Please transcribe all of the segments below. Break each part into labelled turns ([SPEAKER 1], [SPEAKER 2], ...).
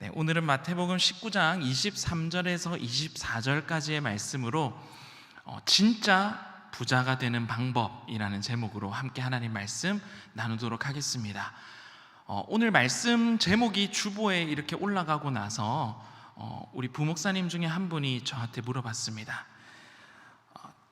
[SPEAKER 1] 네, 오늘은 마태복음 19장 23절에서 24절까지의 말씀으로 진짜 부자가 되는 방법이라는 제목으로 함께 하나님 말씀 나누도록 하겠습니다. 오늘 말씀 제목이 주보에 이렇게 올라가고 나서 우리 부목사님 중에 한 분이 저한테 물어봤습니다.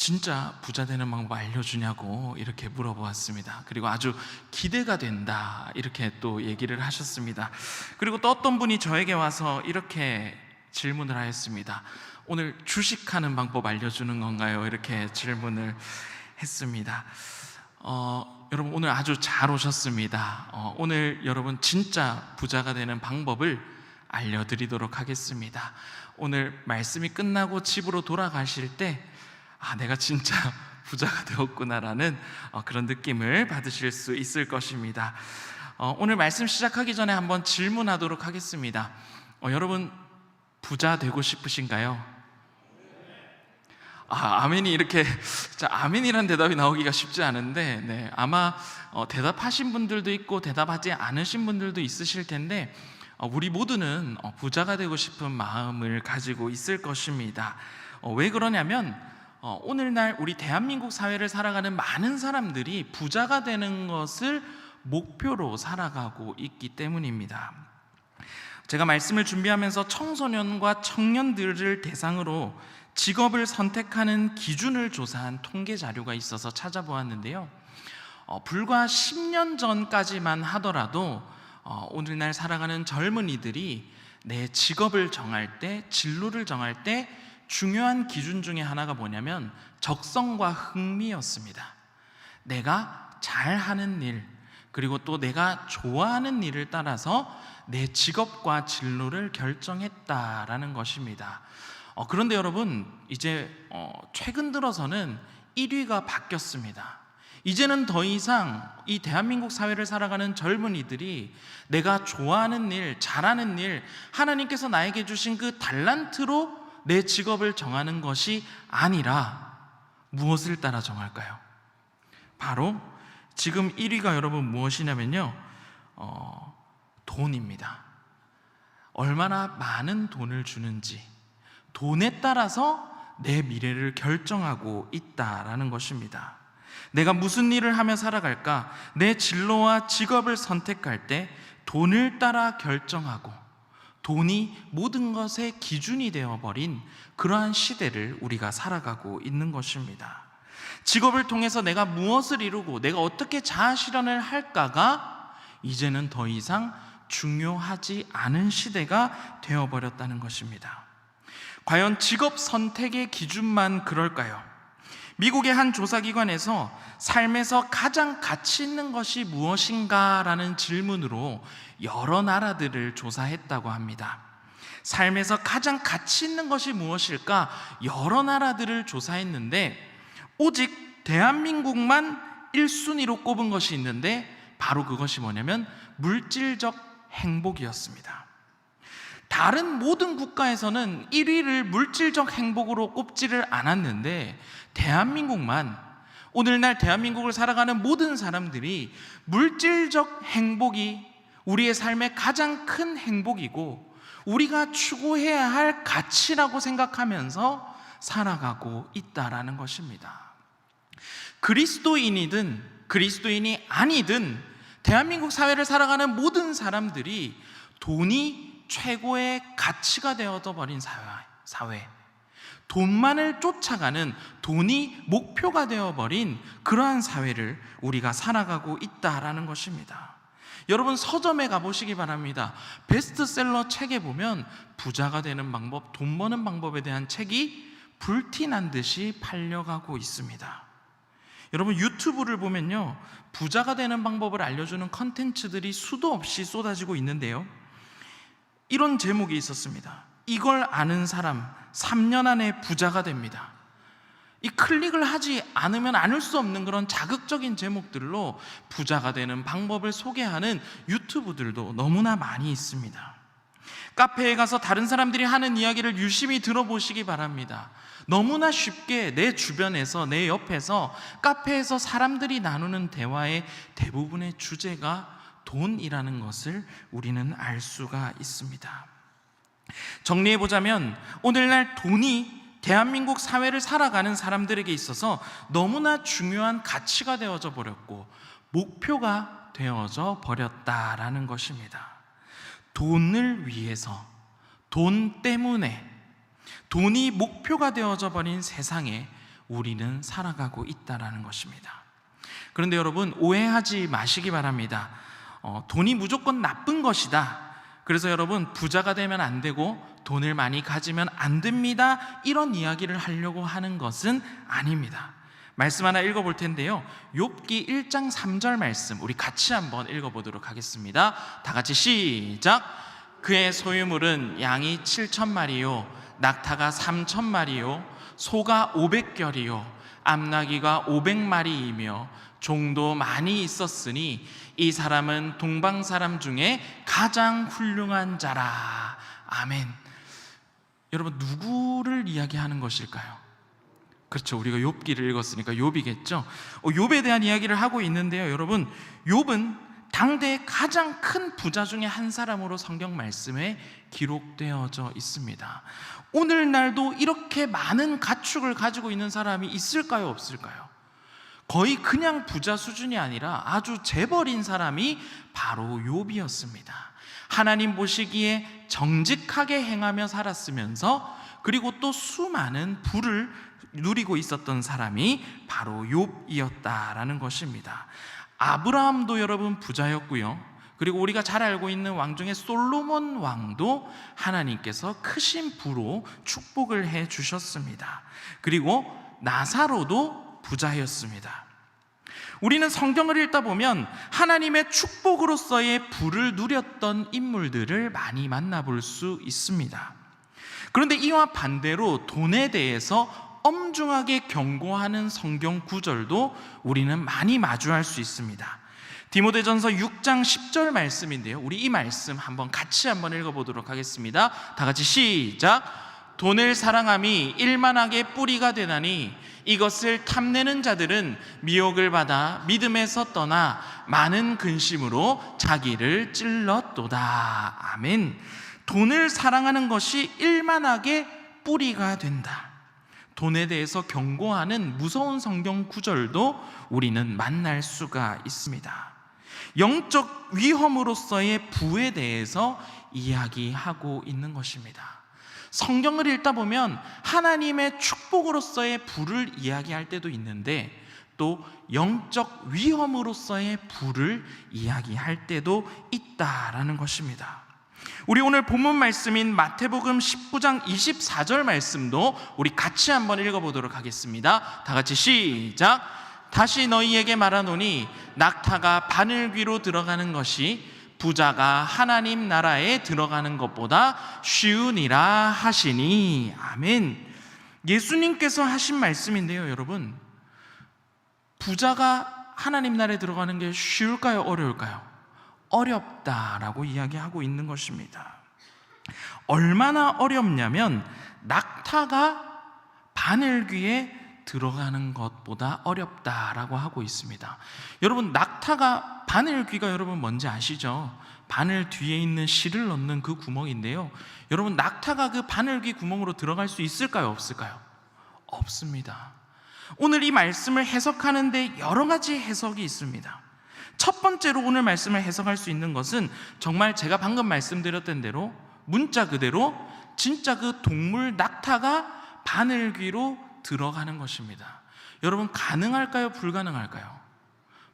[SPEAKER 1] 진짜 부자 되는 방법 알려주냐고 이렇게 물어보았습니다. 그리고 아주 기대가 된다 이렇게 또 얘기를 하셨습니다. 그리고 또 어떤 분이 저에게 와서 이렇게 질문을 하였습니다. 오늘 주식하는 방법 알려주는 건가요? 이렇게 질문을 했습니다. 여러분 오늘 아주 잘 오셨습니다. 오늘 여러분 진짜 부자가 되는 방법을 알려드리도록 하겠습니다. 오늘 말씀이 끝나고 집으로 돌아가실 때 내가 진짜 부자가 되었구나라는 그런 느낌을 받으실 수 있을 것입니다. 오늘 말씀 시작하기 전에 한번 질문하도록 하겠습니다. 여러분 부자 되고 싶으신가요? 아멘이 이렇게 아멘이라는 대답이 나오기가 쉽지 않은데 네, 아마 대답하신 분들도 있고 대답하지 않으신 분들도 있으실 텐데 우리 모두는 부자가 되고 싶은 마음을 가지고 있을 것입니다. 왜 그러냐면 오늘날 우리 대한민국 사회를 살아가는 많은 사람들이 부자가 되는 것을 목표로 살아가고 있기 때문입니다. 제가 말씀을 준비하면서 청소년과 청년들을 대상으로 직업을 선택하는 기준을 조사한 통계 자료가 있어서 찾아보았는데요. 불과 10년 전까지만 하더라도 오늘날 살아가는 젊은이들이 내 직업을 정할 때, 진로를 정할 때 중요한 기준 중에 하나가 뭐냐면 적성과 흥미였습니다. 내가 잘하는 일, 그리고 또 내가 좋아하는 일을 따라서 내 직업과 진로를 결정했다라는 것입니다. 그런데 여러분 이제 최근 들어서는 1위가 바뀌었습니다. 이제는 더 이상 이 대한민국 사회를 살아가는 젊은이들이 내가 좋아하는 일, 잘하는 일, 하나님께서 나에게 주신 그 달란트로 내 직업을 정하는 것이 아니라 무엇을 따라 정할까요? 바로 지금 1위가 여러분 무엇이냐면요, 돈입니다. 얼마나 많은 돈을 주는지, 돈에 따라서 내 미래를 결정하고 있다라는 것입니다. 내가 무슨 일을 하며 살아갈까? 내 진로와 직업을 선택할 때 돈을 따라 결정하고 돈이 모든 것의 기준이 되어버린 그러한 시대를 우리가 살아가고 있는 것입니다. 직업을 통해서 내가 무엇을 이루고 내가 어떻게 자아실현을 할까가 이제는 더 이상 중요하지 않은 시대가 되어버렸다는 것입니다. 과연 직업 선택의 기준만 그럴까요? 미국의 한 조사기관에서 삶에서 가장 가치 있는 것이 무엇인가라는 질문으로 여러 나라들을 조사했다고 합니다. 삶에서 가장 가치 있는 것이 무엇일까? 여러 나라들을 조사했는데 오직 대한민국만 1순위로 꼽은 것이 있는데 바로 그것이 뭐냐면 물질적 행복이었습니다. 다른 모든 국가에서는 1위를 물질적 행복으로 꼽지를 않았는데 대한민국만, 오늘날 대한민국을 살아가는 모든 사람들이 물질적 행복이 우리의 삶의 가장 큰 행복이고 우리가 추구해야 할 가치라고 생각하면서 살아가고 있다라는 것입니다. 그리스도인이든 그리스도인이 아니든 대한민국 사회를 살아가는 모든 사람들이 돈이 최고의 가치가 되어버린 사회, 돈만을 쫓아가는 돈이 목표가 되어버린 그러한 사회를 우리가 살아가고 있다라는 것입니다. 여러분 서점에 가보시기 바랍니다. 베스트셀러 책에 보면 부자가 되는 방법, 돈 버는 방법에 대한 책이 불티난 듯이 팔려가고 있습니다. 여러분 유튜브를 보면요, 부자가 되는 방법을 알려주는 컨텐츠들이 수도 없이 쏟아지고 있는데요, 이런 제목이 있었습니다. 이걸 아는 사람 3년 안에 부자가 됩니다. 이 클릭을 하지 않으면 않을 수 없는 그런 자극적인 제목들로 부자가 되는 방법을 소개하는 유튜브들도 너무나 많이 있습니다. 카페에 가서 다른 사람들이 하는 이야기를 유심히 들어보시기 바랍니다. 너무나 쉽게 내 주변에서, 내 옆에서, 카페에서 사람들이 나누는 대화의 대부분의 주제가 돈이라는 것을 우리는 알 수가 있습니다. 정리해보자면 오늘날 돈이 대한민국 사회를 살아가는 사람들에게 있어서 너무나 중요한 가치가 되어져 버렸고 목표가 되어져 버렸다라는 것입니다. 돈을 위해서, 돈 때문에, 돈이 목표가 되어져 버린 세상에 우리는 살아가고 있다라는 것입니다. 그런데 여러분, 오해하지 마시기 바랍니다. 돈이 무조건 나쁜 것이다, 그래서 여러분 부자가 되면 안 되고 돈을 많이 가지면 안 됩니다, 이런 이야기를 하려고 하는 것은 아닙니다. 말씀 하나 읽어볼 텐데요, 욥기 1장 3절 말씀 우리 같이 한번 읽어보도록 하겠습니다. 다 같이 시작. 그의 소유물은 양이 7,000마리요 낙타가 3,000마리요 소가 500결이요 암나귀가 500마리이며 종도 많이 있었으니 이 사람은 동방 사람 중에 가장 훌륭한 자라. 아멘. 여러분, 누구를 이야기하는 것일까요? 그렇죠, 우리가 욥기를 읽었으니까 욥이겠죠. 욥에 대한 이야기를 하고 있는데요, 여러분, 욥은 당대의 가장 큰 부자 중에 한 사람으로 성경 말씀에 기록되어져 있습니다. 오늘날도 이렇게 많은 가축을 가지고 있는 사람이 있을까요, 없을까요? 거의 그냥 부자 수준이 아니라 아주 재벌인 사람이 바로 욥이었습니다. 하나님 보시기에 정직하게 행하며 살았으면서 그리고 또 수많은 부를 누리고 있었던 사람이 바로 욥이었다라는 것입니다. 아브라함도 여러분 부자였고요, 그리고 우리가 잘 알고 있는 왕 중에 솔로몬 왕도 하나님께서 크신 부로 축복을 해 주셨습니다. 그리고 나사로도 부자였습니다. 우리는 성경을 읽다 보면 하나님의 축복으로서의 부를 누렸던 인물들을 많이 만나볼 수 있습니다. 그런데 이와 반대로 돈에 대해서 엄중하게 경고하는 성경 구절도 우리는 많이 마주할 수 있습니다. 디모데전서 6장 10절 말씀인데요, 우리 이 말씀 같이 한번 읽어보도록 하겠습니다. 다 같이 시작. 돈을 사랑함이 일만하게 뿌리가 되나니 이것을 탐내는 자들은 미혹을 받아 믿음에서 떠나 많은 근심으로 자기를 찔렀도다. 아멘. 돈을 사랑하는 것이 일만하게 뿌리가 된다. 돈에 대해서 경고하는 무서운 성경 구절도 우리는 만날 수가 있습니다. 영적 위험으로서의 부에 대해서 이야기하고 있는 것입니다. 성경을 읽다 보면 하나님의 축복으로서의 부를 이야기할 때도 있는데 또 영적 위험으로서의 부를 이야기할 때도 있다라는 것입니다. 우리 오늘 본문 말씀인 마태복음 19장 24절 말씀도 우리 같이 한번 읽어보도록 하겠습니다. 다 같이 시작. 다시 너희에게 말하노니 낙타가 바늘귀로 들어가는 것이 부자가 하나님 나라에 들어가는 것보다 쉬우니라 하시니. 아멘. 예수님께서 하신 말씀인데요, 여러분, 부자가 하나님 나라에 들어가는 게 쉬울까요, 어려울까요? 어렵다라고 이야기하고 있는 것입니다. 얼마나 어렵냐면 낙타가 바늘귀에 들어가는 것보다 어렵다라고 하고 있습니다. 여러분, 낙타가 바늘귀가 여러분 뭔지 아시죠? 바늘 뒤에 있는 실을 넣는 그 구멍인데요, 여러분, 낙타가 그 바늘귀 구멍으로 들어갈 수 있을까요, 없을까요? 없습니다. 오늘 이 말씀을 해석하는데 여러 가지 해석이 있습니다. 첫 번째로 오늘 말씀을 해석할 수 있는 것은 정말 제가 방금 말씀드렸던 대로 문자 그대로 진짜 그 동물 낙타가 바늘귀로 들어가는 것입니다. 여러분, 가능할까요, 불가능할까요?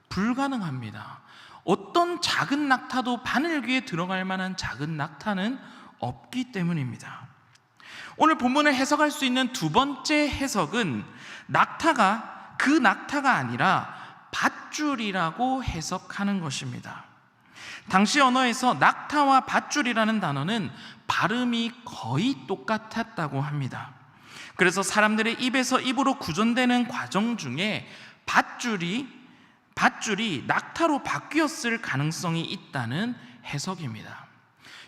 [SPEAKER 1] 불가능합니다. 어떤 작은 낙타도 바늘귀에 들어갈 만한 작은 낙타는 없기 때문입니다. 오늘 본문을 해석할 수 있는 두 번째 해석은 낙타가 그 낙타가 아니라 밧줄이라고 해석하는 것입니다. 당시 언어에서 낙타와 밧줄이라는 단어는 발음이 거의 똑같았다고 합니다. 그래서 사람들의 입에서 입으로 구전되는 과정 중에 밧줄이 낙타로 바뀌었을 가능성이 있다는 해석입니다.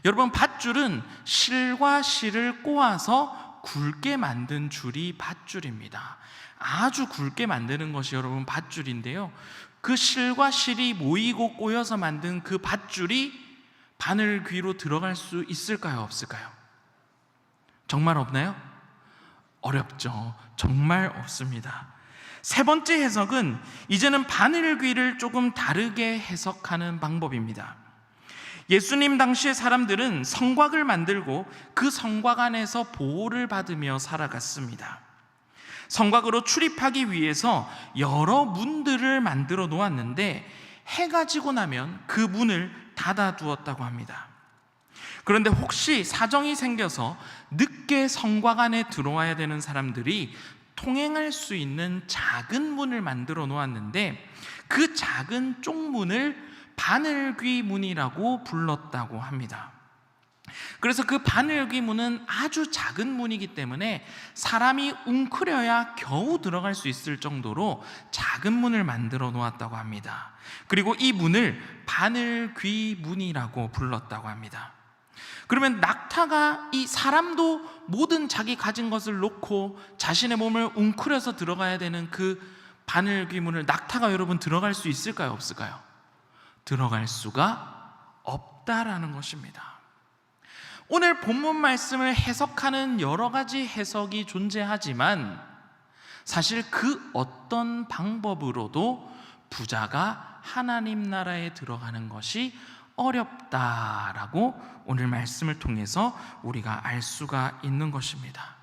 [SPEAKER 1] 여러분, 밧줄은 실과 실을 꼬아서 굵게 만든 줄이 밧줄입니다. 아주 굵게 만드는 것이 여러분 밧줄인데요, 그 실과 실이 모이고 꼬여서 만든 그 밧줄이 바늘귀로 들어갈 수 있을까요, 없을까요? 정말 없나요? 어렵죠. 정말 없습니다. 세 번째 해석은 이제는 바늘귀를 조금 다르게 해석하는 방법입니다. 예수님 당시의 사람들은 성곽을 만들고 그 성곽 안에서 보호를 받으며 살아갔습니다. 성곽으로 출입하기 위해서 여러 문들을 만들어 놓았는데 해가 지고 나면 그 문을 닫아 두었다고 합니다. 그런데 혹시 사정이 생겨서 늦게 성곽 안에 들어와야 되는 사람들이 통행할 수 있는 작은 문을 만들어 놓았는데 그 작은 쪽문을 바늘귀 문이라고 불렀다고 합니다. 그래서 그 바늘귀 문은 아주 작은 문이기 때문에 사람이 웅크려야 겨우 들어갈 수 있을 정도로 작은 문을 만들어 놓았다고 합니다. 그리고 이 문을 바늘귀 문이라고 불렀다고 합니다. 그러면 낙타가, 이 사람도 모든 자기 가진 것을 놓고 자신의 몸을 웅크려서 들어가야 되는 그 바늘귀 문을 낙타가 여러분 들어갈 수 있을까요? 없을까요? 들어갈 수가 없다라는 것입니다. 오늘 본문 말씀을 해석하는 여러 가지 해석이 존재하지만 사실 그 어떤 방법으로도 부자가 하나님 나라에 들어가는 것이 어렵다라고 오늘 말씀을 통해서 우리가 알 수가 있는 것입니다.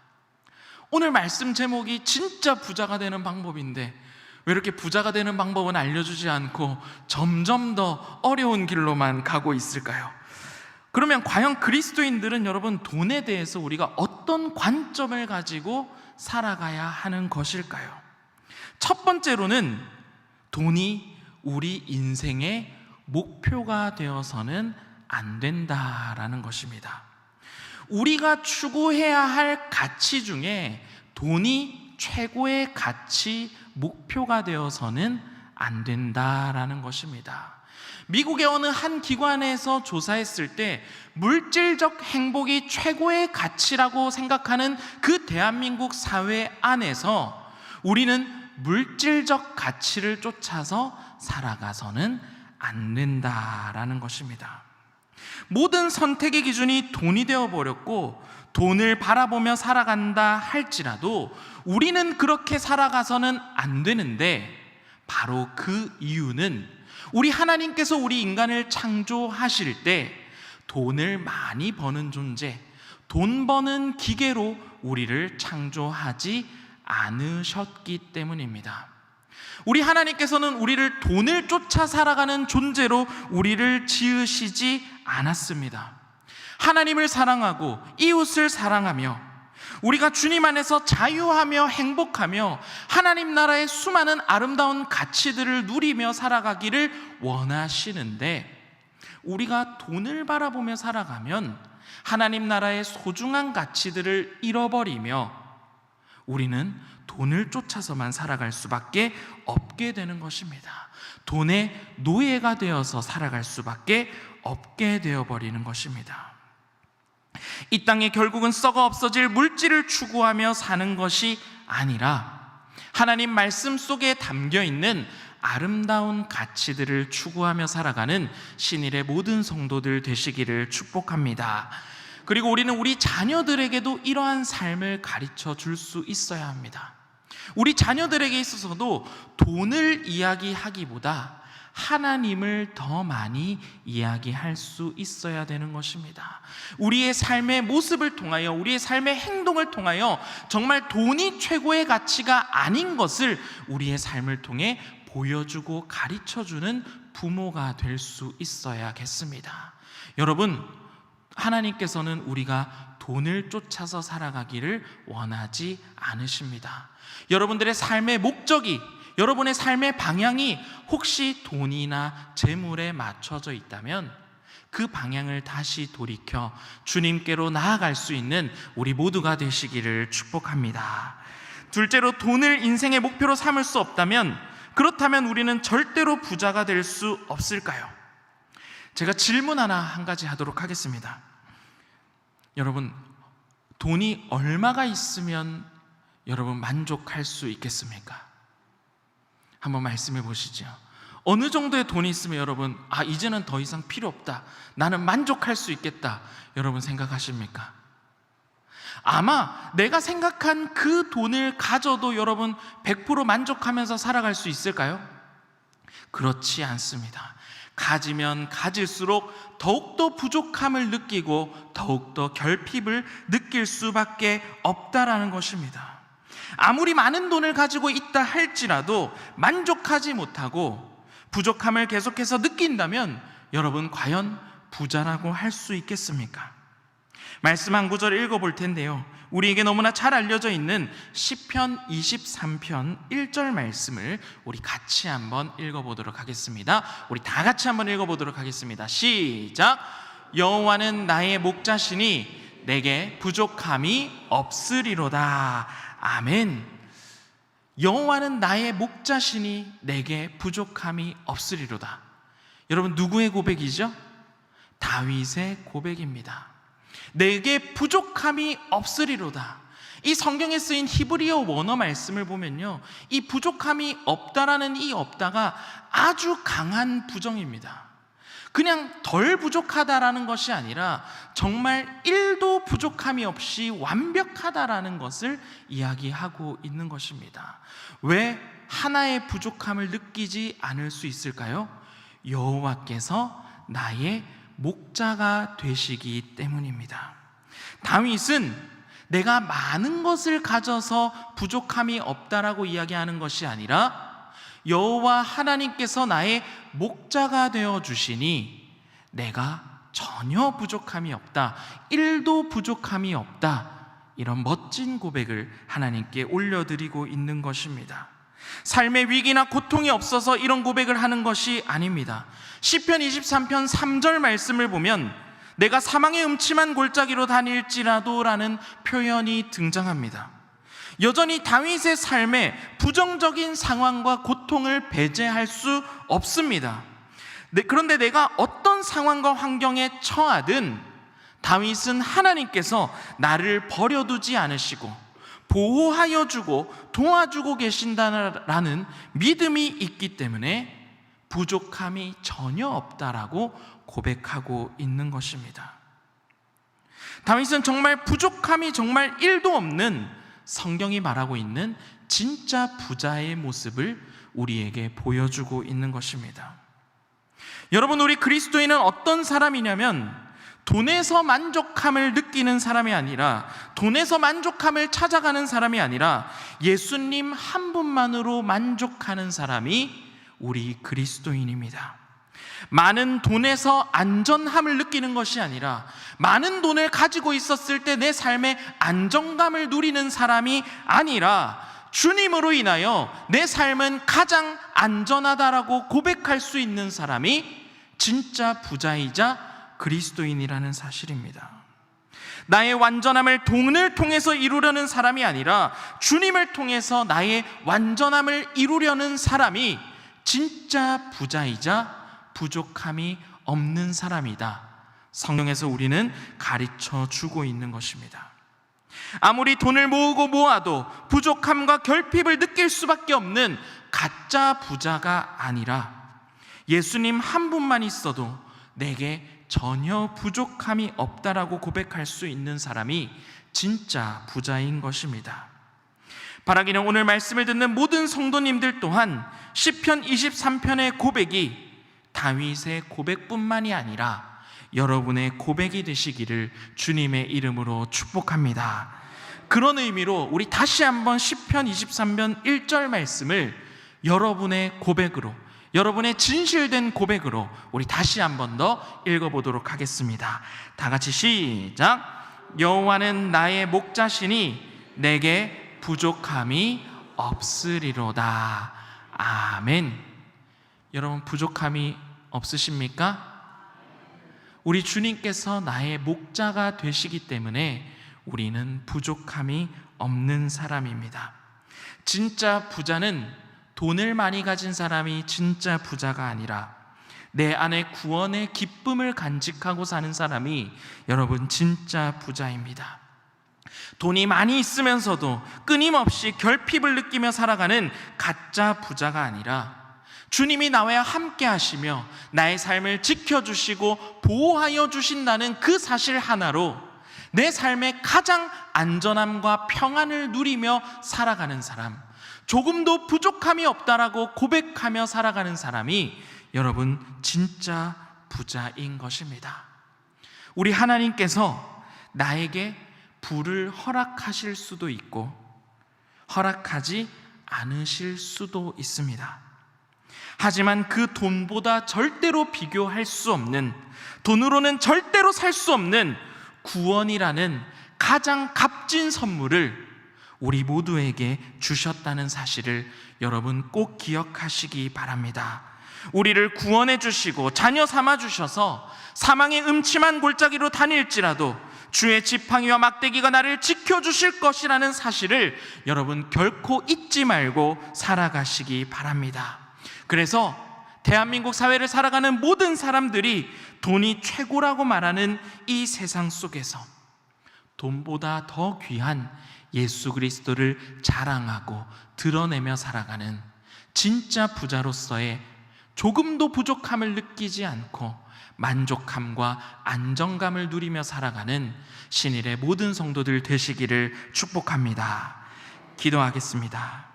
[SPEAKER 1] 오늘 말씀 제목이 진짜 부자가 되는 방법인데 왜 이렇게 부자가 되는 방법은 알려주지 않고 점점 더 어려운 길로만 가고 있을까요? 그러면 과연 그리스도인들은 여러분 돈에 대해서 우리가 어떤 관점을 가지고 살아가야 하는 것일까요? 첫 번째로는 돈이 우리 인생의 목표가 되어서는 안 된다라는 것입니다. 우리가 추구해야 할 가치 중에 돈이 최고의 가치, 목표가 되어서는 안 된다라는 것입니다. 미국의 어느 한 기관에서 조사했을 때 물질적 행복이 최고의 가치라고 생각하는 그 대한민국 사회 안에서 우리는 물질적 가치를 쫓아서 살아가서는 안 된다라는 것입니다. 모든 선택의 기준이 돈이 되어버렸고 돈을 바라보며 살아간다 할지라도 우리는 그렇게 살아가서는 안 되는데 바로 그 이유는 우리 하나님께서 우리 인간을 창조하실 때 돈을 많이 버는 존재, 돈 버는 기계로 우리를 창조하지 않으셨기 때문입니다. 우리 하나님께서는 우리를 돈을 쫓아 살아가는 존재로 우리를 지으시지 않았습니다. 하나님을 사랑하고 이웃을 사랑하며 우리가 주님 안에서 자유하며 행복하며 하나님 나라의 수많은 아름다운 가치들을 누리며 살아가기를 원하시는데 우리가 돈을 바라보며 살아가면 하나님 나라의 소중한 가치들을 잃어버리며 우리는 돈을 쫓아서만 살아갈 수밖에 없게 되는 것입니다. 돈의 노예가 되어서 살아갈 수밖에 없게 되어버리는 것입니다. 이 땅에 결국은 썩어 없어질 물질을 추구하며 사는 것이 아니라 하나님 말씀 속에 담겨있는 아름다운 가치들을 추구하며 살아가는 신일의 모든 성도들 되시기를 축복합니다. 그리고 우리는 우리 자녀들에게도 이러한 삶을 가르쳐 줄 수 있어야 합니다. 우리 자녀들에게 있어서도 돈을 이야기하기보다 하나님을 더 많이 이야기할 수 있어야 되는 것입니다. 우리의 삶의 모습을 통하여, 우리의 삶의 행동을 통하여 정말 돈이 최고의 가치가 아닌 것을 우리의 삶을 통해 보여주고 가르쳐주는 부모가 될 수 있어야겠습니다. 여러분, 하나님께서는 우리가 돈을 쫓아서 살아가기를 원하지 않으십니다. 여러분들의 삶의 목적이, 여러분의 삶의 방향이 혹시 돈이나 재물에 맞춰져 있다면 그 방향을 다시 돌이켜 주님께로 나아갈 수 있는 우리 모두가 되시기를 축복합니다. 둘째로, 돈을 인생의 목표로 삼을 수 없다면, 그렇다면 우리는 절대로 부자가 될 수 없을까요? 제가 질문 한 가지 하도록 하겠습니다. 여러분, 돈이 얼마가 있으면 여러분 만족할 수 있겠습니까? 한번 말씀해 보시죠. 어느 정도의 돈이 있으면 여러분, 이제는 더 이상 필요 없다, 나는 만족할 수 있겠다, 여러분 생각하십니까? 아마 내가 생각한 그 돈을 가져도 여러분 100% 만족하면서 살아갈 수 있을까요? 그렇지 않습니다. 가지면 가질수록 더욱더 부족함을 느끼고 더욱더 결핍을 느낄 수밖에 없다라는 것입니다. 아무리 많은 돈을 가지고 있다 할지라도 만족하지 못하고 부족함을 계속해서 느낀다면 여러분 과연 부자라고 할 수 있겠습니까? 말씀 한 구절 읽어볼 텐데요, 우리에게 너무나 잘 알려져 있는 시편 23편 1절 말씀을 우리 같이 한번 읽어보도록 하겠습니다. 우리 다 같이 한번 읽어보도록 하겠습니다. 시작. 여호와는 나의 목자시니 내게 부족함이 없으리로다. 아멘. 여호와는 나의 목자시니 내게 부족함이 없으리로다. 여러분, 누구의 고백이죠? 다윗의 고백입니다. 내게 부족함이 없으리로다. 이 성경에 쓰인 히브리어 원어 말씀을 보면요, 이 부족함이 없다라는 이 없다가 아주 강한 부정입니다. 그냥 덜 부족하다라는 것이 아니라 정말 1도 부족함이 없이 완벽하다라는 것을 이야기하고 있는 것입니다. 왜 하나의 부족함을 느끼지 않을 수 있을까요? 여호와께서 나의 목자가 되시기 때문입니다. 다윗은 내가 많은 것을 가져서 부족함이 없다라고 이야기하는 것이 아니라 여호와 하나님께서 나의 목자가 되어 주시니 내가 전혀 부족함이 없다, 1도 부족함이 없다, 이런 멋진 고백을 하나님께 올려드리고 있는 것입니다. 삶의 위기나 고통이 없어서 이런 고백을 하는 것이 아닙니다. 시편 23편 3절 말씀을 보면 내가 사망의 음침한 골짜기로 다닐지라도 라는 표현이 등장합니다. 여전히 다윗의 삶에 부정적인 상황과 고통을 배제할 수 없습니다. 그런데 내가 어떤 상황과 환경에 처하든 다윗은 하나님께서 나를 버려두지 않으시고 보호하여 주고 도와주고 계신다라는 믿음이 있기 때문에 부족함이 전혀 없다라고 고백하고 있는 것입니다. 다윗은 정말 부족함이 정말 1도 없는, 성경이 말하고 있는 진짜 부자의 모습을 우리에게 보여주고 있는 것입니다. 여러분, 우리 그리스도인은 어떤 사람이냐면 돈에서 만족함을 느끼는 사람이 아니라, 돈에서 만족함을 찾아가는 사람이 아니라 예수님 한 분만으로 만족하는 사람이 우리 그리스도인입니다. 많은 돈에서 안전함을 느끼는 것이 아니라 많은 돈을 가지고 있었을 때 내 삶의 안정감을 누리는 사람이 아니라 주님으로 인하여 내 삶은 가장 안전하다라고 고백할 수 있는 사람이 진짜 부자이자 그리스도인이라는 사실입니다. 나의 완전함을 돈을 통해서 이루려는 사람이 아니라 주님을 통해서 나의 완전함을 이루려는 사람이 진짜 부자이자 부족함이 없는 사람이다, 성경에서 우리는 가르쳐 주고 있는 것입니다. 아무리 돈을 모으고 모아도 부족함과 결핍을 느낄 수밖에 없는 가짜 부자가 아니라 예수님 한 분만 있어도 내게 전혀 부족함이 없다라고 고백할 수 있는 사람이 진짜 부자인 것입니다. 바라기는 오늘 말씀을 듣는 모든 성도님들 또한 시편 23편의 고백이 다윗의 고백뿐만이 아니라 여러분의 고백이 되시기를 주님의 이름으로 축복합니다. 그런 의미로 우리 다시 한번 시편 23편 1절 말씀을 여러분의 고백으로, 여러분의 진실된 고백으로 우리 다시 한번 더 읽어보도록 하겠습니다. 다 같이 시작. 여호와는 나의 목자시니 내게 부족함이 없으리로다. 아멘. 여러분, 부족함이 없으십니까? 우리 주님께서 나의 목자가 되시기 때문에 우리는 부족함이 없는 사람입니다. 진짜 부자는 돈을 많이 가진 사람이 진짜 부자가 아니라 내 안에 구원의 기쁨을 간직하고 사는 사람이 여러분 진짜 부자입니다. 돈이 많이 있으면서도 끊임없이 결핍을 느끼며 살아가는 가짜 부자가 아니라 주님이 나와 함께 하시며 나의 삶을 지켜주시고 보호하여 주신다는 그 사실 하나로 내 삶의 가장 안전함과 평안을 누리며 살아가는 사람, 조금도 부족함이 없다라고 고백하며 살아가는 사람이 여러분 진짜 부자인 것입니다. 우리 하나님께서 나에게 부를 허락하실 수도 있고 허락하지 않으실 수도 있습니다. 하지만 그 돈보다 절대로 비교할 수 없는, 돈으로는 절대로 살 수 없는 구원이라는 가장 값진 선물을 우리 모두에게 주셨다는 사실을 여러분 꼭 기억하시기 바랍니다. 우리를 구원해 주시고 자녀 삼아 주셔서 사망의 음침한 골짜기로 다닐지라도 주의 지팡이와 막대기가 나를 지켜주실 것이라는 사실을 여러분 결코 잊지 말고 살아가시기 바랍니다. 그래서 대한민국 사회를 살아가는 모든 사람들이 돈이 최고라고 말하는 이 세상 속에서 돈보다 더 귀한 예수 그리스도를 자랑하고 드러내며 살아가는 진짜 부자로서의 조금도 부족함을 느끼지 않고 만족함과 안정감을 누리며 살아가는 신일의 모든 성도들 되시기를 축복합니다. 기도하겠습니다.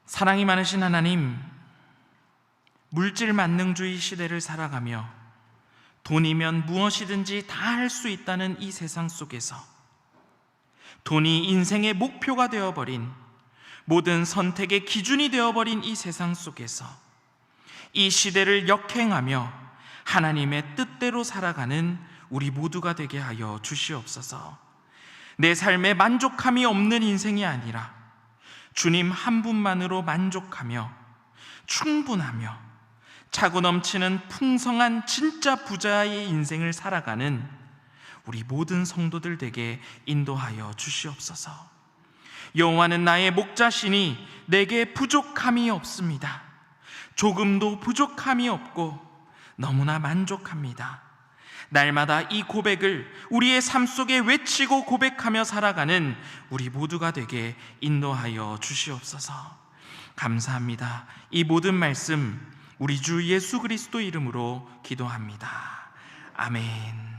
[SPEAKER 1] 사랑이 많으신 하나님, 물질 만능주의 시대를 살아가며 돈이면 무엇이든지 다 할 수 있다는 이 세상 속에서 돈이 인생의 목표가 되어버린, 모든 선택의 기준이 되어버린 이 세상 속에서 이 시대를 역행하며 하나님의 뜻대로 살아가는 우리 모두가 되게 하여 주시옵소서. 내 삶에 만족함이 없는 인생이 아니라 주님 한 분만으로 만족하며 충분하며 차고 넘치는 풍성한 진짜 부자의 인생을 살아가는 우리 모든 성도들 되게 인도하여 주시옵소서. 여호와는 나의 목자시니 내게 부족함이 없습니다. 조금도 부족함이 없고 너무나 만족합니다. 날마다 이 고백을 우리의 삶 속에 외치고 고백하며 살아가는 우리 모두가 되게 인도하여 주시옵소서. 감사합니다. 이 모든 말씀 우리 주 예수 그리스도 이름으로 기도합니다. 아멘.